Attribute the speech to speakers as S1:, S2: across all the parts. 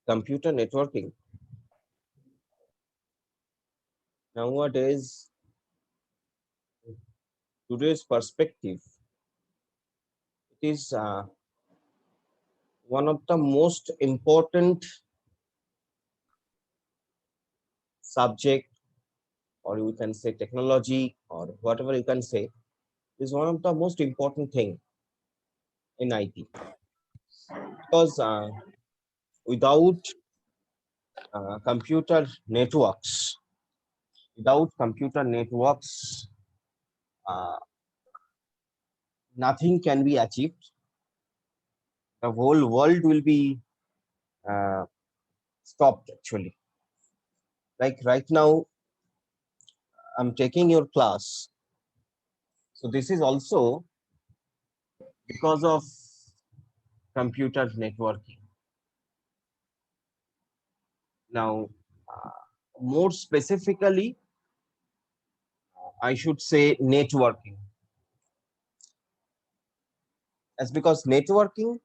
S1: computer networking nowadays, today's perspective, it is one of the most important subject, or you can say technology, or whatever you can say, is one of the most important thing in IT, because without computer networks, without computer networks, uh, nothing can be achieved. The whole world will be uh, stopped actually. Like right now, I'm taking your class. So this is also because of computer networking. Now, uh, more specifically, I should say networking. That's because networking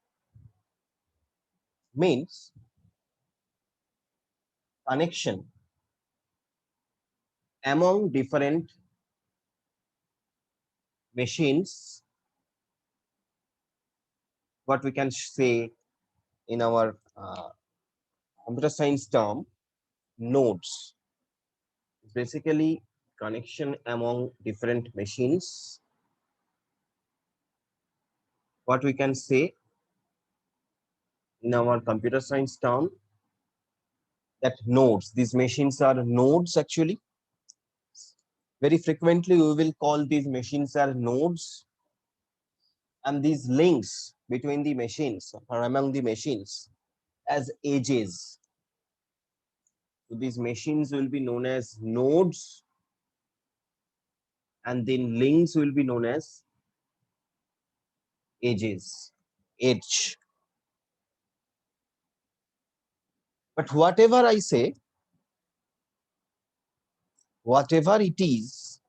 S1: means connection among different machines, what we can say in our computer science term, nodes. It's basically connection among different machines, what we can say in our computer science term, that nodes. These machines are nodes actually. Very frequently, we will call these machines are nodes, and these links between the machines or among the machines as edges. So these machines will be known as nodes, and then links will be known as edges, edge. But whatever I say, whatever it is,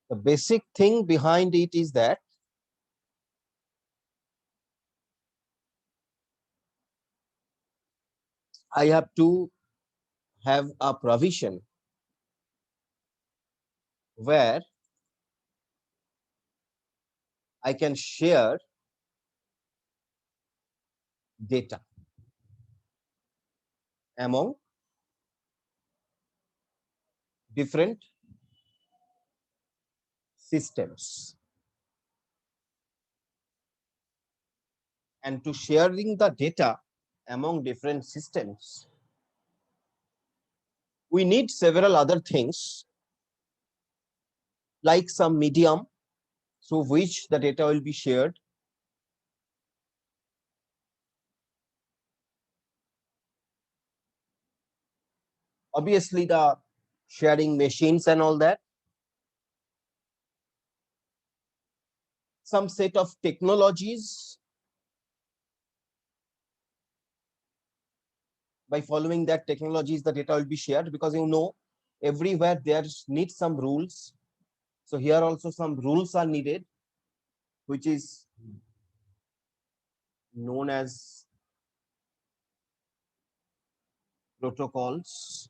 S1: the basic thing behind it is that I have to have a provision where I can share data among different systems. And to sharing the data among different systems, we need several other things like some medium through which the data will be shared. Obviously, the sharing machines and all that. Some set of technologies. By following that technologies, the data will be shared, because you know everywhere there needs some rules. So here also some rules are needed, which is known as protocols.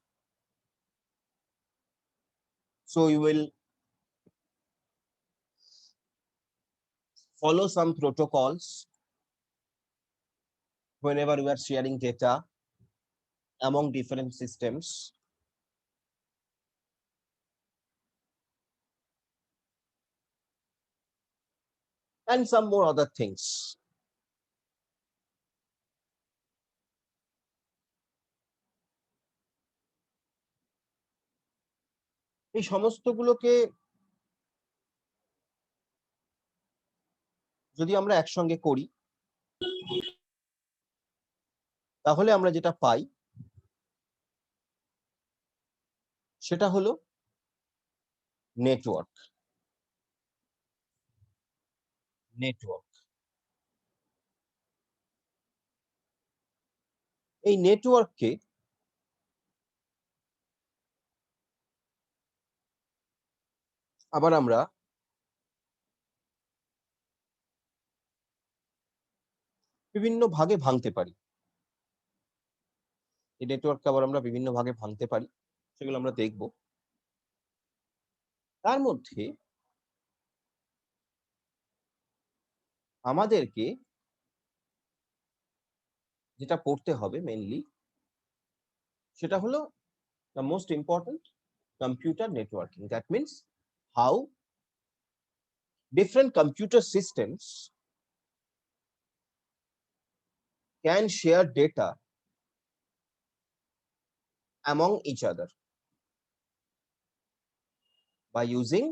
S1: So you will follow some protocols whenever we are sharing data among different systems. And some more other things. এই সমস্তগুলোকে যদি আমরা একসঙ্গে করি, তাহলে আমরা যেটা পাই সেটা হলো নেটওয়ার্ক। নেটওয়ার্ক, এই নেটওয়ার্ককে আবার আমরা বিভিন্ন ভাগে ভাঙতে পারি। এই নেটওয়ার্ককে আবার আমরা বিভিন্ন ভাগে ভাঙতে পারি, সেগুলো আমরা দেখব। তার মধ্যে আমাদেরকে যেটা পড়তে হবে মেইনলি, সেটা হলো the most important, computer networking. That means how different computer systems can share data among each other by using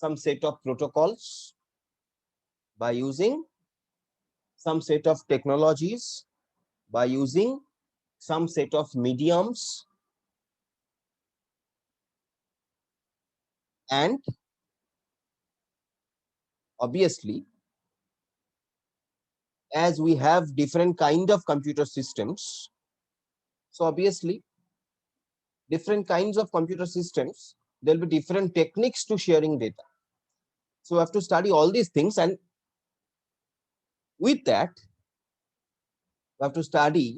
S1: some set of protocols, by using some set of technologies, by using some set of mediums, and obviously as we have different kind of computer systems, so obviously different kinds of computer systems, there will be different techniques to sharing data. So we have to study all these things, and with that we have to study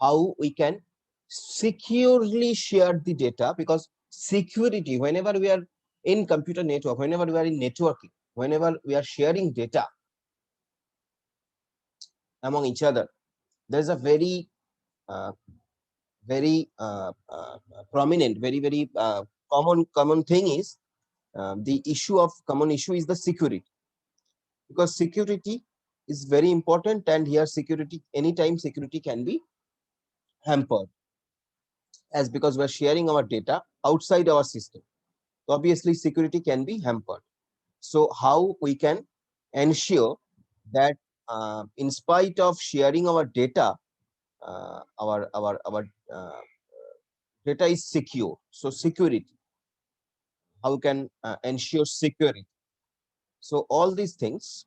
S1: how we can securely share the data, because security, whenever we are in computer network, whenever we are in networking, whenever we are sharing data among each other, there is a very uh, prominent, very common thing is the common issue is the security, because security is very important, and here security, anytime security can be hampered, as because we are sharing our data outside our system. So obviously security can be hampered. So how we can ensure that in spite of sharing our data, our data is secure. So security, how we can ensure security. So all these things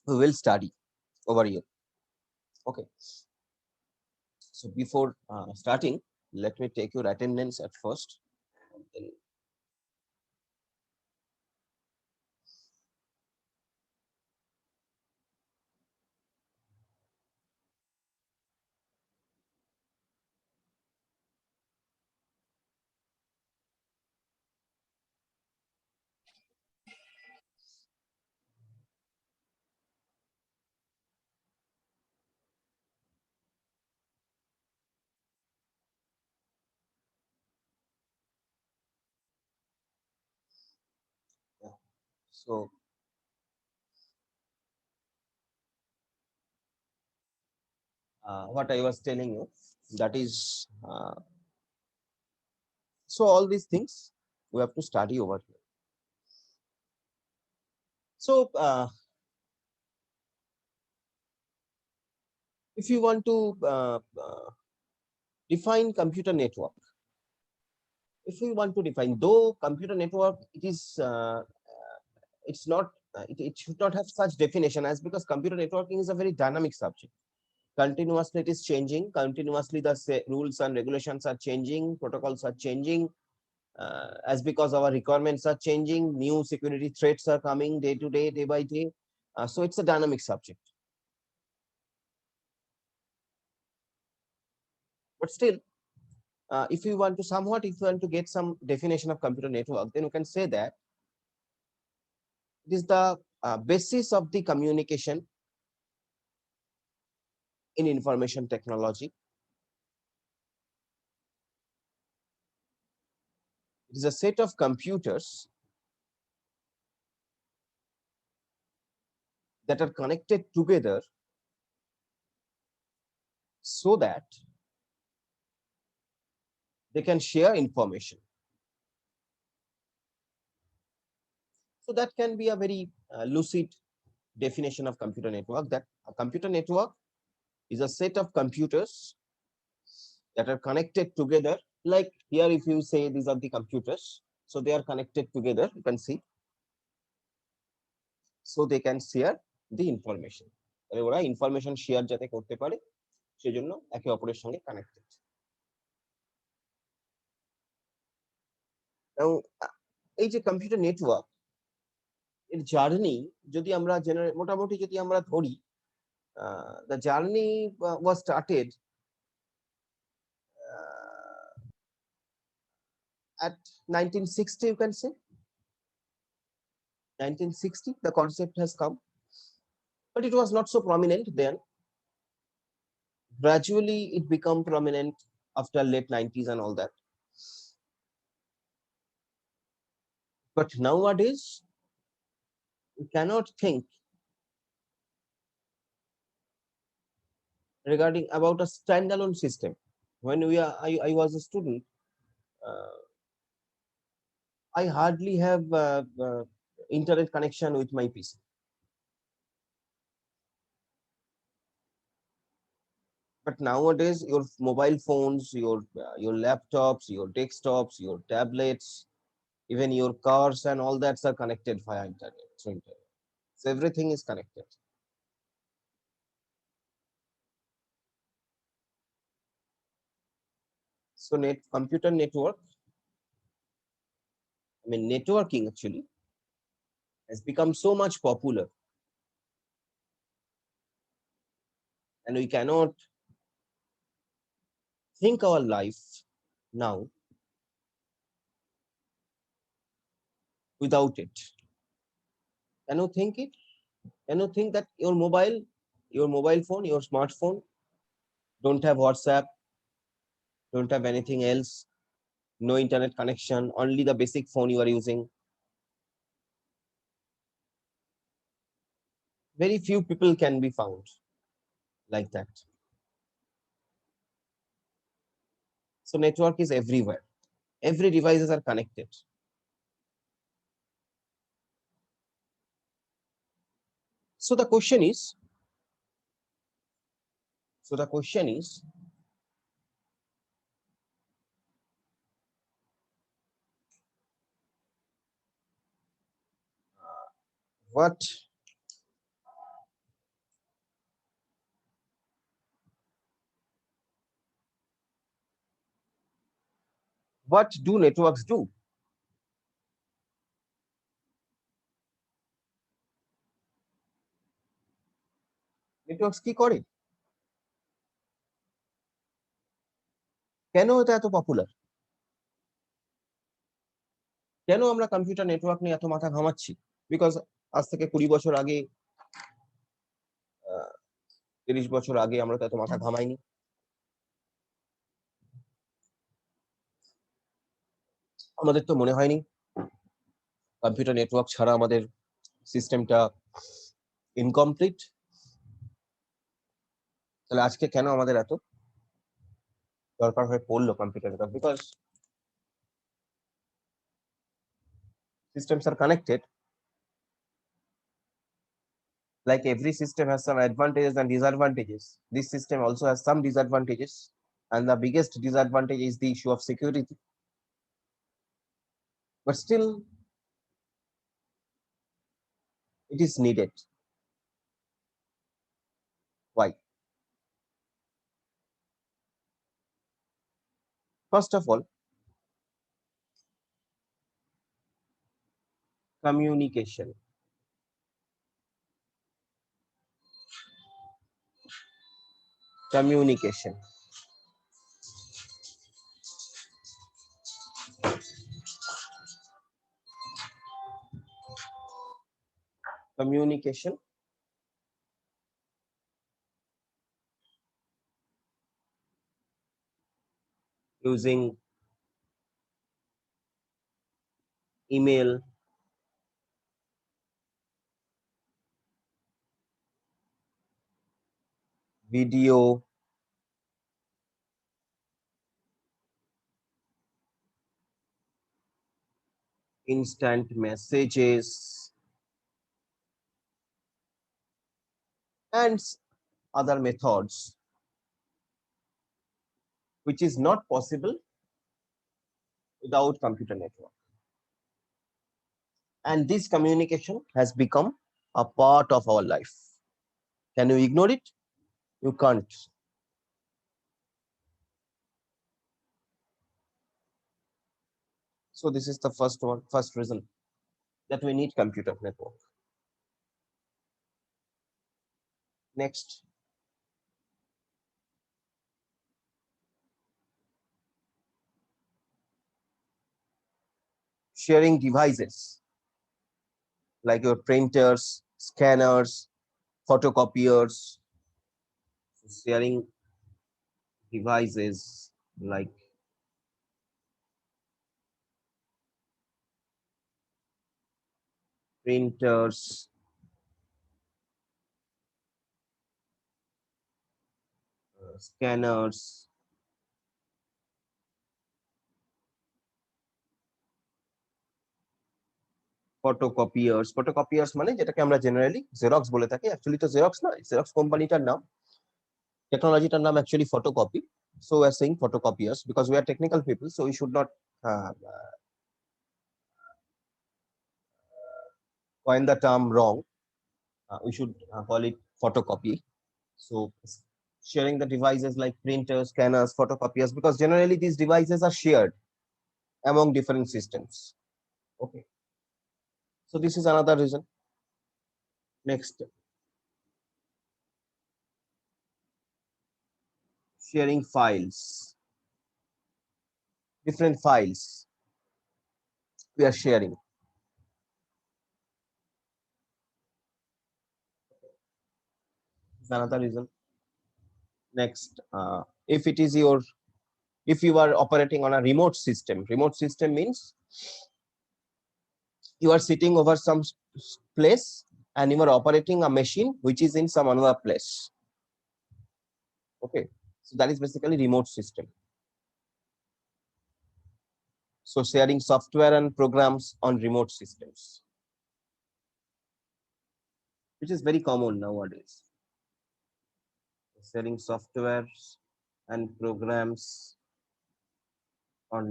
S1: we will study over here. Okay. So before starting, let me take your attendance at first. Then yeah. So what I was telling you, that is so all these things we have to study over here. So if you want to define computer network, if we want to define, though computer network, it is it's not it should not have such definition, as because computer networking is a very dynamic subject. Continuously it is changing, continuously the rules and regulations are changing, protocols are changing, as because our requirements are changing, new security threats are coming day to day, day by day. So it's a dynamic subject. But still, if you want to get some definition of computer network, then you can say that it is the basis of the communication in information technology. It is a set of computers that are connected together so that they can share information. So that can be a very lucid definition of computer network, that a computer network is a set of computers that are connected together. Like here, if you say these are the computers, so they are connected together, you can see, so they can share the information. ওরা information share যাতে করতে পারে সেজন্য একে অপরের সঙ্গে connected. এবং এই যে কম্পিউটার নেটওয়ার্ক, এর জার্নি যদি আমরা মোটামুটি যদি আমরা ধরি, the journey was started at 1960, you can say. 1960 the concept has come, but it was not so prominent then. Gradually it became prominent after late 90s and all that. But nowadays you cannot think regarding about a standalone system. When I was a student, I hardly have internet connection with my PC. But nowadays, your mobile phones, your laptops, your desktops, your tablets, even your cars and all that are connected via internet. Through internet. So everything is connected. So computer network, I mean networking actually has become so much popular, and we cannot think our life now without it. Can you think it? Can you think that your mobile phone, your smartphone don't have WhatsApp, don't have anything else, no internet connection, only the basic phone you are using? Very few people can be found like that. So network is everywhere. Every devices are connected. So the question is, what do networks do? Networks কি করে? কেন এটা এত popular? কেন আমরা computer network নিয়ে এত মাথা ঘামাচ্ছি? বিকজ আজ থেকে 20 বছর আগে, 30 বছর আগে আমরা তো এত মাথা ঘামাইনি। আমাদের তো মনে হয়নি কম্পিউটার নেটওয়ার্ক ছাড়া আমাদের সিস্টেমটা ইনকমপ্লিট। তাহলে আজকে কেন আমাদের এত দরকার হয়ে পড়লো computer network? Because systems are connected. Like every system has some advantages and disadvantages, this system also has some disadvantages, and the biggest disadvantage is the issue of security. But still it is needed. Why? First of all, communication. Communication. Communication using email, video, instant messages, and other methods, which is not possible without computer network. And this communication has become a part of our life. Can you ignore it? You can't. So this is the first reason that we need computer network. Next, sharing devices like your printers, scanners, photocopiers, sharing devices like printers, scanners, photocopiers মানে যেটাকে আমরা generally xerox বলে থাকি, actually তো xerox নয়, xerox কোম্পানিটার নাম, টেকনোলজিটার নাম actually photocopy. So we are saying photocopiers because we are technical people, so we should not coin the term wrong. We should call it photocopy. So sharing the devices like printers, scanners, photocopiers, because generally these devices are shared among different systems. Okay, so this is another reason. Next, sharing files, different files we are sharing. Is another reason. Next, if it is your, if you are operating on a remote system means you are sitting over some place and you are operating a machine which is in some another place. Okay, so that is basically remote system. So sharing software and programs on remote systems, which is very common nowadays. Sharing softwares and programs on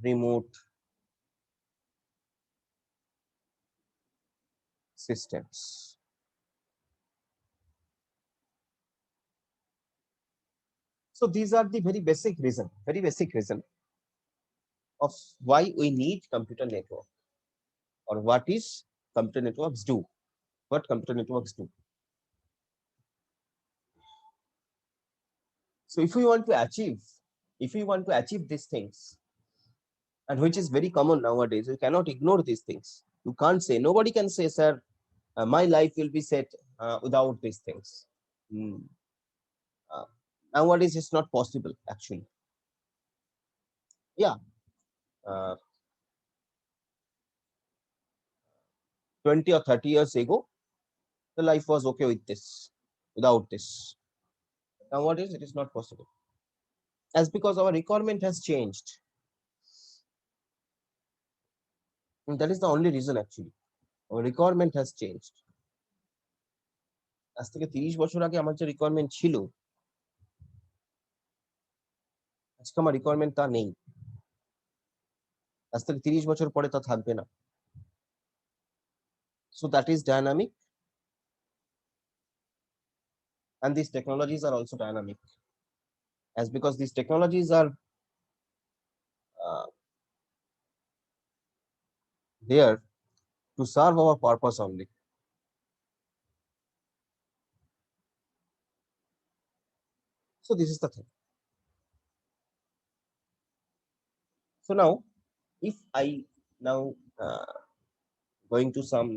S1: remote systems. So these are the very basic reason of why we need computer network, or what is computer networks do, what computer networks do. So if we want to achieve these things, and which is very common nowadays, we cannot ignore these things. You can't say, nobody can say, sir, my life will be set without these things. Nowadays it's not possible actually. Yeah, 20 or 30 years ago the life was okay with this, without this. Nowadays it is not possible, as because our requirement has changed, and that is the only reason actually. Our requirement has changed. আজ থেকে 30 বছর আগে আমার যে requirement ছিল, আজকে আমার requirement তা নেই। আজ থেকে 30 বছর পরে তা থাকবে না। So that is dynamic, and these technologies are also dynamic, as because these technologies are there to serve our purpose only. So this is the thing. So now, if I now going to some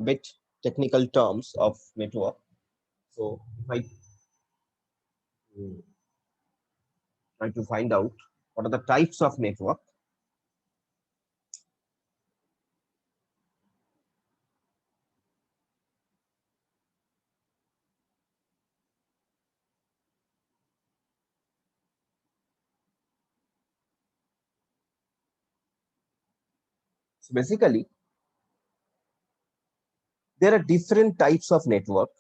S1: bit technical terms of network. So if I try to find out what are the types of network. So basically, there are different types of network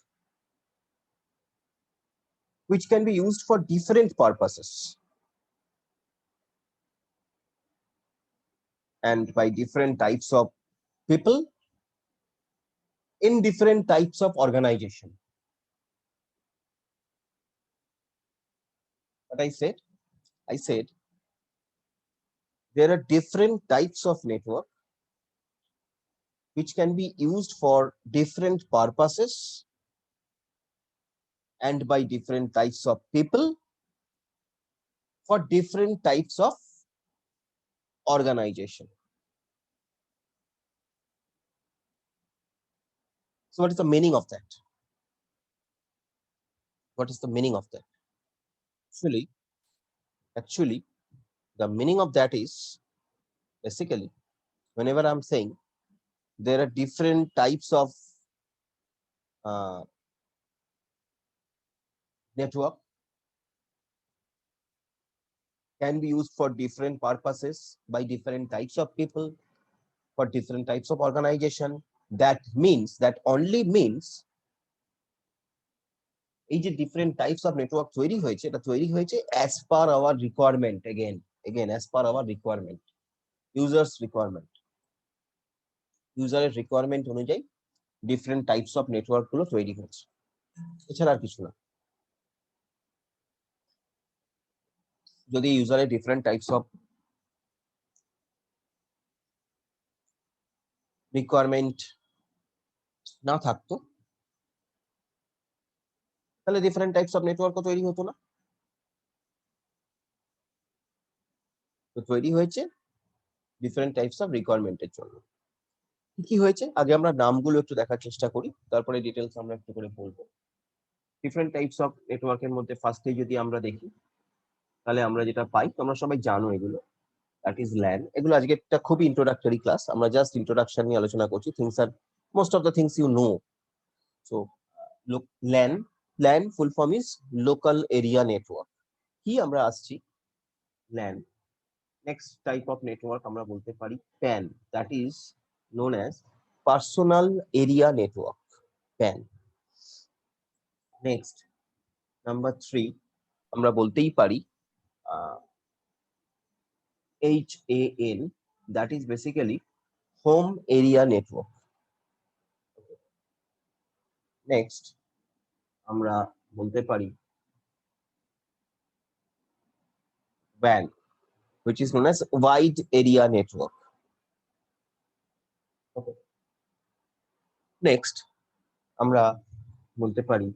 S1: which can be used for different purposes, and by different types of people in different types of organization. What I said there are different types of network which can be used for different purposes and by different types of people for different types of organization. So what is the meaning of that? What is the meaning of that? Actually, the meaning of that is basically whenever I'm saying there are different types of uh, network can be used for different purposes by different types of people for different types of organization. That means that only means এই যে different types of network তৈরি হয়েছে এটা তৈরি হয়েছে as per our requirement again as per our requirement users requirement user requirement অনুযায়ী different types of network গুলো তৈরি হয়েছে এছাড়া আর কিছু না যদি ইউজারের different types of requirement না থাকতো তাহলে different types of network তৈরি হতো না তো তৈরি হয়েছে different types of requirement এর জন্য কি হয়েছে আগে আমরা নামগুলো একটু দেখার চেষ্টা করি তারপরে ডিটেইলস আমরা একটু করে বলবো ডিফারেন্ট টাইপস অফ নেটওয়ার্কের মধ্যে ফার্স্টে যদি আমরা দেখি তাহলে আমরা যেটা পাই তোমরা সবাই জানো এগুলো দ্যাট ইজ ল্যান এগুলো আজকে একটা খুবই ইন্ট্রোডাক্টরি ক্লাস আমরা জাস্ট ইন্ট্রোডাকশন নিয়ে আলোচনা করছি থিংস আর most of the things you know so LAN LAN full form is local area network কি আমরা আসছি LAN next type of network আমরা বলতে পারি PAN that is known as personal area network PAN next number 3 আমরা বলতেই পারি HAN that is basically home area network. Next আমরা বলতে পারি WAN which is known as wide area network. Okay. Next আমরা বলতে পারি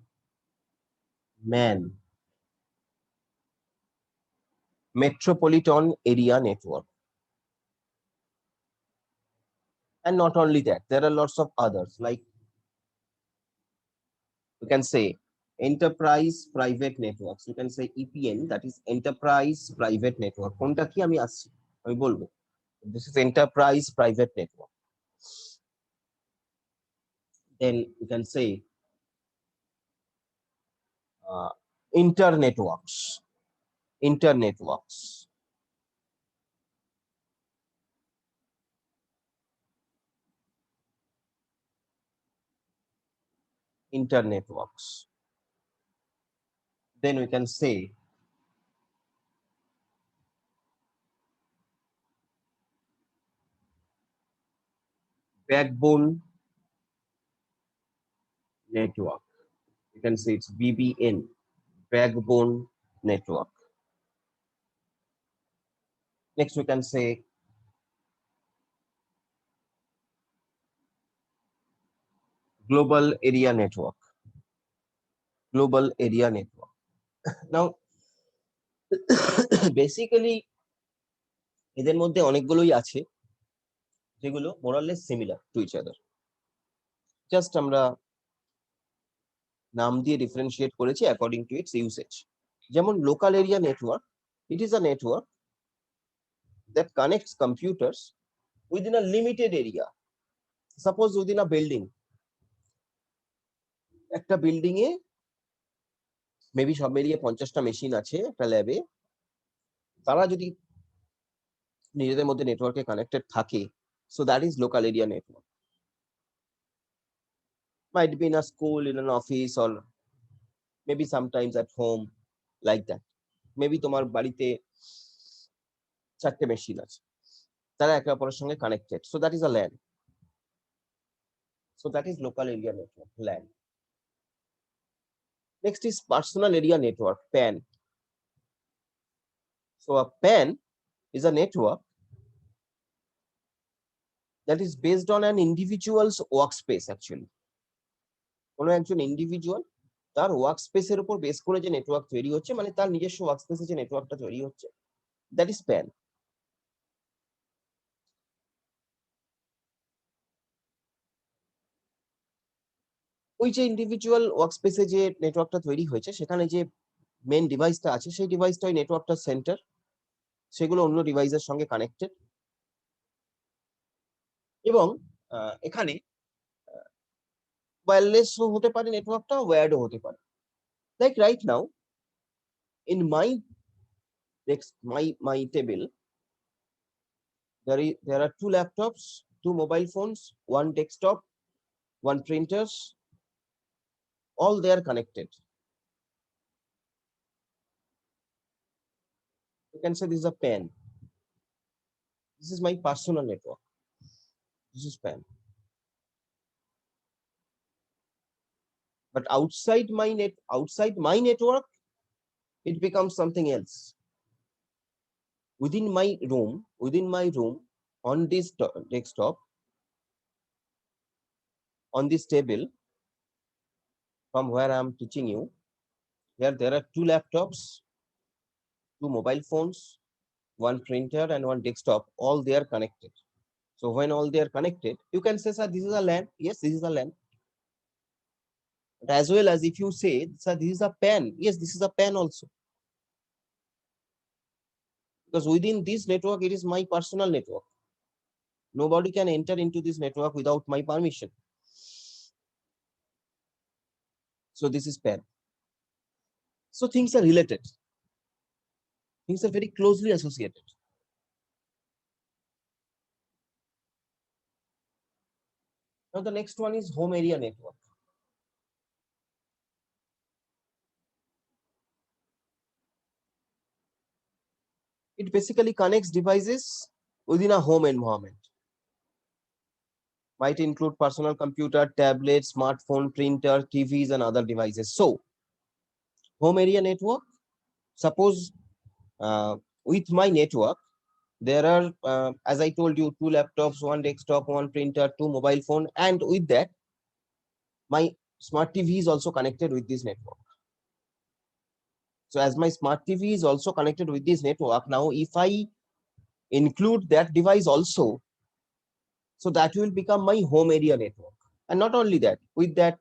S1: MAN metropolitan area network. And not only that, there are lots of others like you can say enterprise private networks. You can say EPN, that is enterprise private network. কোনটা কি আমি আসছি আমি বলবো this is enterprise private network. Then you can say internetworks. Internetworks. Internetworks. Then we can say backbone network. You can say it's BBN, backbone network. Next, we can say global area network. Global area network. Now, basically, এদের মধ্যে অনেকগুলোই আছে যেগুলো more or less similar to each other just আমরা নাম দিয়ে differentiate করেছি according to its usage যেমন local area network it is a network that connects computers within a limited area. Suppose within a building, একটা বিল্ডিং এ মেবি সব মিলিয়ে 50টা machine আছে একটা ল্যাবে তারা যদি নিজেদের মধ্যে নেটওয়ার্কে কানেক্টেড থাকে so that is local area network. Might be in a school, in an office, or maybe sometimes at home, like that. Maybe তোমার বাড়িতে 4টে মেশিন আছে তারা একে অপরের সঙ্গে connected so that is a LAN. So that is local area network, LAN. Next is personal area network, PAN. So a PAN is a network that is based on an individual's workspace actually. কোনো একজন individual তার work স্পেসের উপর base করে যে network তৈরি হচ্ছে, মানে তার নিজস্ব ওয়ার্ক স্পেসে যে নেটওয়ার্কটা তৈরি হচ্ছে, দ্যাট ইজ প্যান। ওই যে ইন্ডিভিজুয়াল ওয়ার্ক স্পেসে যে নেটওয়ার্কটা তৈরি হয়েছে, সেখানে যে মেন ডিভাইসটা আছে, সেই ডিভাইসটা ওই নেটওয়ার্কটার সেন্টার, সেগুলো অন্য ডিভাইসের সঙ্গে কানেক্টেড। এবং এখানে ওয়্যারলেসও হতে পারে নেটওয়ার্কটা, ওয়্যার্ডও হতে পারে। Like right now in my table, there are 2 laptops, 2 mobile phones, 1 desktop, 1 printers, all they are connected. You can say this is a pen. This is my personal network. This is pen. But outside my network, it becomes something else. Within my room, on this desktop, on this table, from where I am teaching you, here there are 2 laptops, 2 mobile phones, 1 printer, and 1 desktop. All they are connected. So when all they are connected, you can say, sir, this is a LAN. Yes, this is a LAN. But as well as if you say, sir, this is a pen. Yes, this is a pen also. Because within this network, it is my personal network. Nobody can enter into this network without my permission. So this is pen. So things are related. Things are very closely associated. Now the next one is home area network. It basically connects devices within a home environment. Might include personal computer, tablet, smartphone, printer, TVs, and other devices. So home area network, suppose with my network, there are, as I told you, 2 laptops, 1 desktop, 1 printer, 2 mobile phone, and with that, my smart TV is also connected with this network. So as my smart TV is also connected with this network, now if I include that device also, so that will become my home area network. And not only that, with that,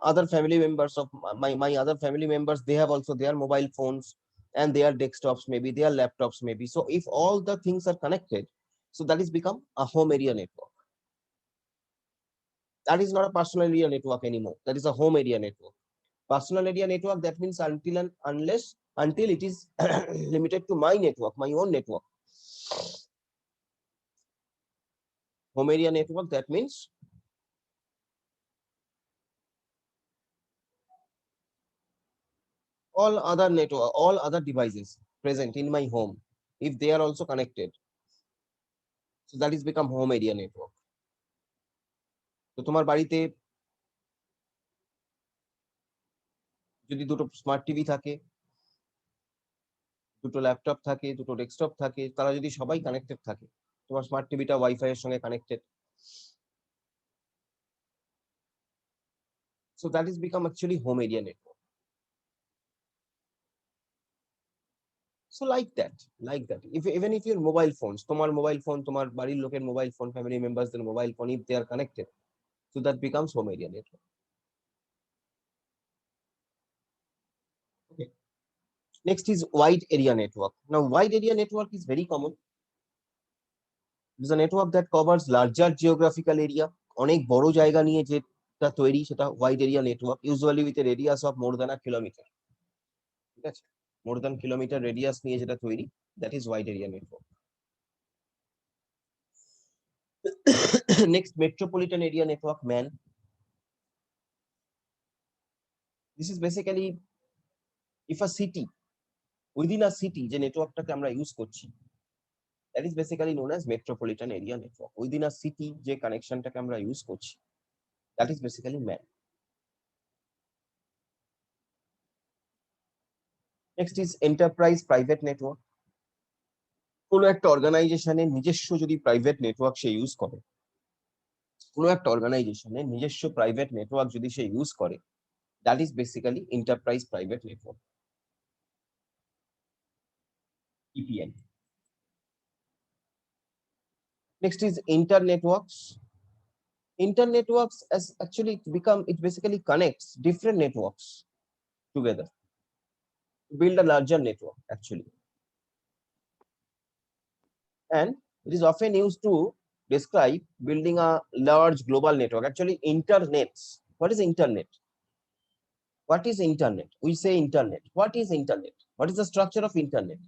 S1: other family members of my other family members, they have also their mobile phones and their desktops, maybe their laptops, maybe. So if all the things are connected, so that is become a home area network. That is not a personal area network anymore. That is a home area network. Personal area network, that means until it is limited to my network, my own network. Home area network, that means all other network, all other devices present in my home, if they are also connected, so that is become home area network. তো তোমার বাড়িতে যদি দুটো smart TV থাকে, দুটো laptop থাকে, দুটো desktop থাকে, তারা যদি সবাই কানেক্টেড থাকে, তোমার স্মার্ট টিভিটা ওয়াইফাই এর সঙ্গে connected, so that is become actually home area network. So like that, if even if your mobile phones, তোমার মোবাইল ফোন, তোমার বাড়ির লোকের মোবাইল ফোন, ফ্যামিলি মেম্বারসদের mobile phone, if they are connected, so that becomes home area network. Okay. Next is wide area network. Now wide area network is very common. It is a network that covers larger geographical area. অনেক বড় জায়গা নিয়ে যেটা তৈরি, সেটা wide area network, usually with a radius of more than a kilometer. ঠিক আছে, more than kilometer radius নিয়ে যেটা তৈরি, that is wide area network. Next, metropolitan area network, MAN. This is basically if a city, within a city যে নেটওয়ার্কটাকে আমরা use করছি, that is basically known as metropolitan area network. Within a city যে কানেকশনটাকে আমরা use করছি, that is basically MAN. Next is enterprise private network. কোনো একটা অর্গানাইজেশনের নিজস্ব যদি প্রাইভেট নেটওয়ার্ক সে ইউজ করে, কোনো একটা অর্গানাইজেশনের নিজস্ব প্রাইভেট নেটওয়ার্ক যদি সে ইউজ করে, that is basically enterprise private network, EPN. Next is internetworks. Internetworks as actually it basically connects different networks together to build a larger network actually. And it is often used to describe building a large global network. Actually, internets. What is internet? What is internet? We say internet. What is internet? What is the structure of internet?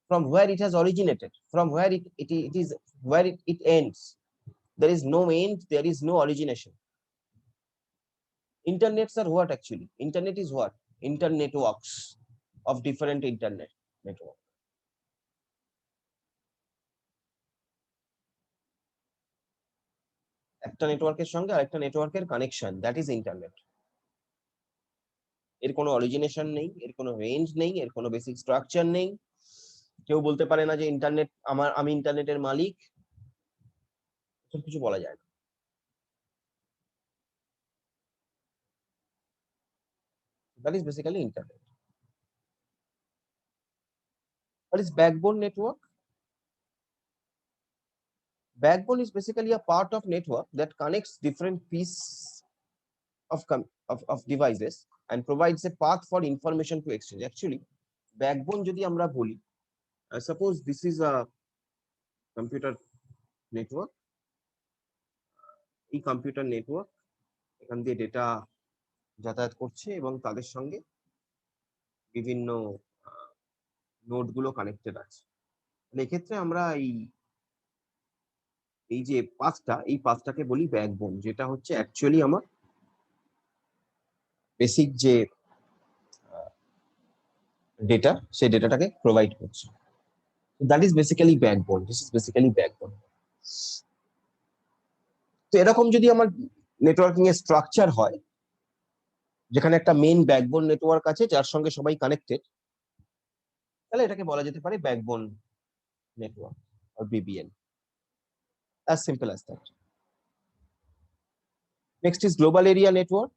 S1: From where it has originated, from where it is, where it ends. There is no end, there is no origination. Internets are what actually? Internet is what? Internetworks of different internet network. একটা নেটওয়ার্কের সঙ্গে আরেকটা নেটওয়ার্কের connection, that is internet. এর কোনো origination নেই, এর কোনো রেঞ্জ নেই, এর কোনো বেসিক স্ট্রাকচার নেই। কেউ বলতে পারে না যে ইন্টারনেট আমি ইন্টারনেটের মালিক, সব কিছু বলা যায় না। That is basically internet. What is backbone network? Backbone is basically a part of network that connects different pieces of devices and provides a path for information to exchange. Actually, backbone যদি আমরা বলি, suppose this is a computer network. এই computer network এখান দিয়ে data যাতায়াত করছে এবং তাদের সঙ্গে বিভিন্ন নোডগুলো কানেক্টেড আছে। এক্ষেত্রে আমরা এই যে পাথটা, এই পাথটাকে বলি ব্যাকবোন, যেটা হচ্ছে অ্যাকচুয়ালি আমার বেসিক যে ডেটা, সেই ডেটাটাকে প্রোভাইড করছে। That is basically backbone. This is basically backbone. তো এরকম যদি আমার নেটওয়ার্কিং এর স্ট্রাকচার হয়, যেখানে একটা মেইন ব্যাকবোন নেটওয়ার্ক আছে যার সঙ্গে সবাই কানেক্টেড, তাহলে এটাকে বলা যেতে পারে backbone network or BBN. As simple as that. Next is global area network.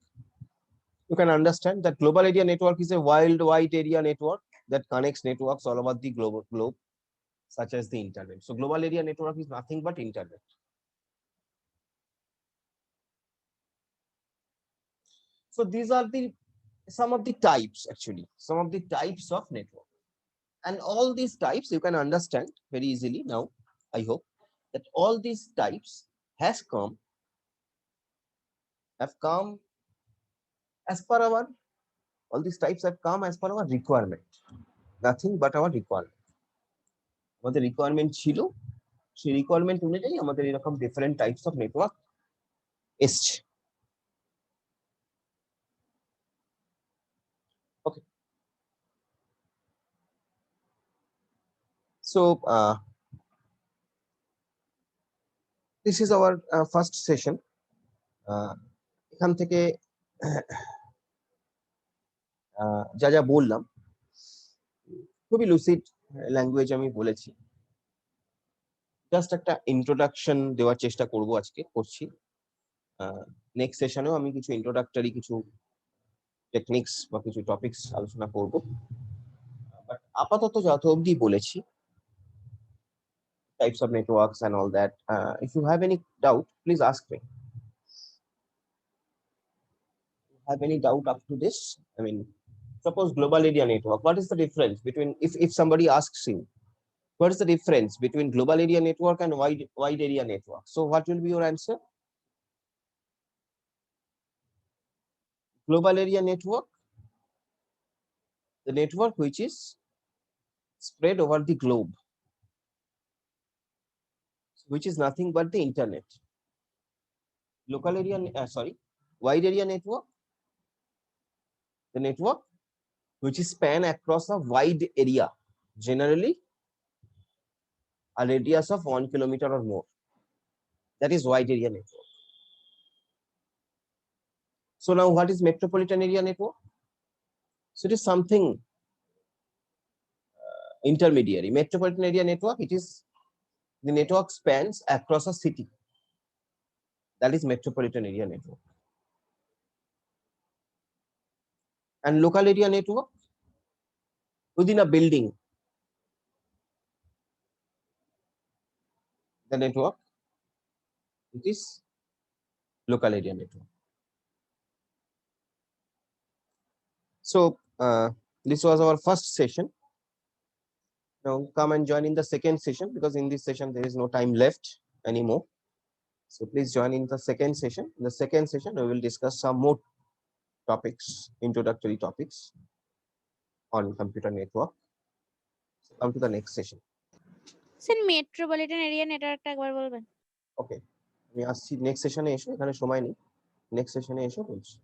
S1: You can understand that global area network is a worldwide area network that connects networks all over the globe, such as the internet. So global area network is nothing but internet. So these are some of the types, actually, some of the types of network. And all these types you can understand very easily now, I hope, that all these types have come as per our, all these types have come as per our requirement, nothing but our requirement. আমাদের requirement ছিল, সেই requirement অনুযায়ী আমাদের এরকম different types of network এসছে। Okay, so this is our first session. এখান থেকে যা যা বললাম খুবই লুসিড ল্যাঙ্গুয়েজ আমি বলেছি। জাস্ট একটা ইন্ট্রোডাকশন দেওয়ার চেষ্টা করব, আজকে করছি। নেক্সট সেশনেও আমি কিছু ইন্ট্রোডাক্টরি কিছু টেকনিক্স বা কিছু টপিকস আলোচনা করব। বাট আপাতত যত অবধি বলেছি, types of networks and all that, if you have any doubt, please ask me. Have any doubt up to this? I mean, suppose global area network, what is the difference between, if somebody asks you, what is the difference between global area network and wide area network? So what will be your answer? Global area network, the network which is spread over the globe, which is nothing but the internet. Local area, wide area network, the network which is span across a wide area, generally a radius of 1 kilometer or more. That is wide area network. So now what is metropolitan area network? So it is something intermediary. Metropolitan area network, it is the network spans across a city. That is metropolitan area network. And local area network, within a building, the network, it is local area network. So this was our first session. Now come and join in the second session, because in this session there is no time left anymore. So please join in the second session. In the second session, we will discuss some more topics, introductory topics on computer network. So come to the next session.
S2: Sir metropolitan area নেটওয়ার্কটা একবার বলবেন?
S1: ওকে, আমি আসছি next সেশনে এসো, এখানে সময় নেই, নেক্সট সেশনে এসো বলছি।